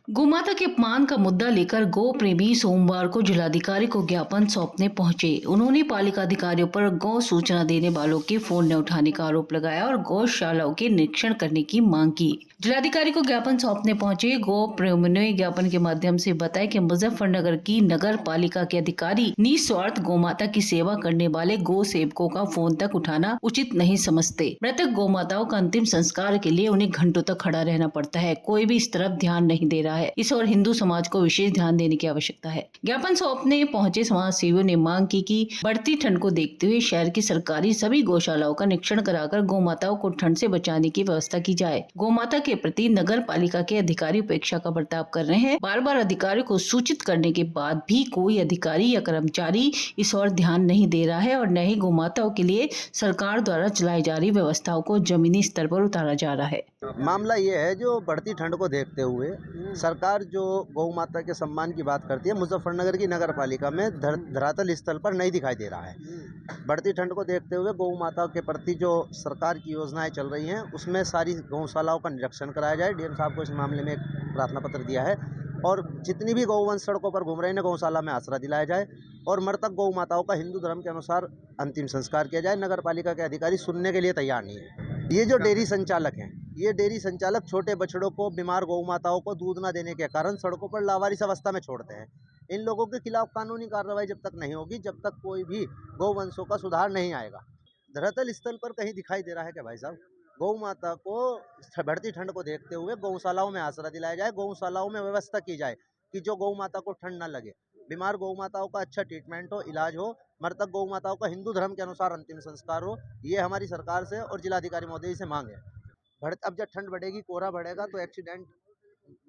गोमाता के अपमान का मुद्दा लेकर गौ प्रेमी सोमवार को जिलाधिकारी को ज्ञापन सौंपने पहुंचे। उन्होंने पालिका अधिकारियों पर गौ सूचना देने वालों के फोन न उठाने का आरोप लगाया और गौशालाओं के निरीक्षण करने की मांग की। जिलाधिकारी को ज्ञापन सौंपने पहुंचे गौ प्रेमियों ने ज्ञापन के माध्यम से बताया कि मुजफ्फरनगर की नगर पालिका के अधिकारी निस्वार्थ गोमाता की सेवा करने वाले गौ सेवकों का फोन तक उठाना उचित नहीं समझते। मृतक गौमाताओं का अंतिम संस्कार के लिए उन्हें घंटों तक खड़ा रहना पड़ता है। कोई भी इस तरफ ध्यान नहीं दे रहा है। इस और हिंदू समाज को विशेष ध्यान देने की आवश्यकता है। ज्ञापन सौंपने पहुंचे समाज सेवियों ने मांग की कि बढ़ती ठंड को देखते हुए शहर की सरकारी सभी गौशालाओं का निरीक्षण कराकर गौमाताओं को ठंड से बचाने की व्यवस्था की जाए। गौमाता के प्रति नगर पालिका के अधिकारी उपेक्षा का बर्ताव कर रहे हैं। बार बार अधिकारियों को सूचित करने के बाद भी कोई अधिकारी या कर्मचारी इस और ध्यान नहीं दे रहा है और न ही गौमाताओं के लिए सरकार द्वारा चलाई जा रही व्यवस्थाओं को जमीनी स्तर पर उतारा जा रहा है। मामला ये है, जो बढ़ती ठंड को देखते हुए सरकार जो गौ माता के सम्मान की बात करती है, मुजफ्फरनगर की नगर पालिका में धरातल स्थल पर नहीं दिखाई दे रहा है। बढ़ती ठंड को देखते हुए गौ माता के प्रति जो सरकार की योजनाएं चल रही हैं, उसमें सारी गौशालाओं का निरीक्षण कराया जाए। डीएम साहब को इस मामले में एक प्रार्थना पत्र दिया है और जितनी भी गौवंश सड़कों पर घूम रहे हैं गौशाला में आसरा दिलाया जाए और मृतक गौ माताओं का हिंदू धर्म के अनुसार अंतिम संस्कार किया जाए। नगर पालिका के अधिकारी सुनने के लिए तैयार नहीं है। ये जो डेयरी संचालक हैं, ये डेयरी संचालक छोटे बछड़ों को, बीमार गौ माताओं को दूध न देने के कारण सड़कों पर लावारिस अवस्था में छोड़ते हैं। इन लोगों के खिलाफ कानूनी कार्रवाई जब तक नहीं होगी, जब तक कोई भी गौवंशों का सुधार नहीं आएगा। धरातल स्थल पर कहीं दिखाई दे रहा है क्या भाई साहब? गौ माता को बढ़ती ठंड को देखते हुए गौशालाओं में आसरा दिलाया जाए, गौशालाओं में व्यवस्था की जाए कि जो गौ माता को ठंड न लगे, बीमार गौ माताओं का अच्छा ट्रीटमेंट हो, इलाज हो, मृतक गौ माताओं का हिंदू धर्म के अनुसार अंतिम संस्कार हो। ये हमारी सरकार से और जिलाधिकारी महोदय से मांग है। अब जब ठंड बढ़ेगी, कोहरा बढ़ेगा तो एक्सीडेंट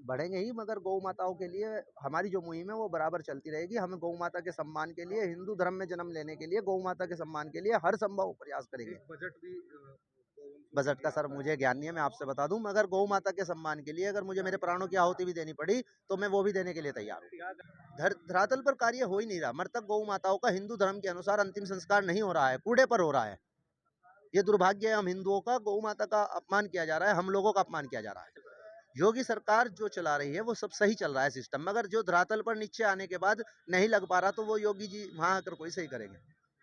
बढ़ेंगे ही, मगर गौ माताओं के लिए हमारी जो मुहिम है वो बराबर चलती रहेगी। हमें गौ माता के सम्मान के लिए, हिंदू धर्म में जन्म लेने के लिए, गौ माता के सम्मान के लिए हर संभव प्रयास करेंगे। बजट का सर मुझे ज्ञान नहीं है, मैं आपसे बता दूं, मगर गौ माता के सम्मान के लिए अगर मुझे मेरे प्राणों की आहुति भी देनी पड़ी तो मैं वो भी देने के लिए तैयार हूँ। धरातल पर कार्य हो ही नहीं रहा। मृतक गौ माताओं का हिंदू धर्म के अनुसार अंतिम संस्कार नहीं हो रहा है, कूड़े पर हो रहा है। ये दुर्भाग्य है। हम हिंदुओं का गौ माता का अपमान किया जा रहा है, हम लोगों का अपमान किया जा रहा है। योगी सरकार जो चला रही है वो सब सही चल रहा है सिस्टम, मगर जो धरातल पर नीचे आने के बाद नहीं लग पा रहा तो वो योगी जी वहां आकर कोई सही करेंगे।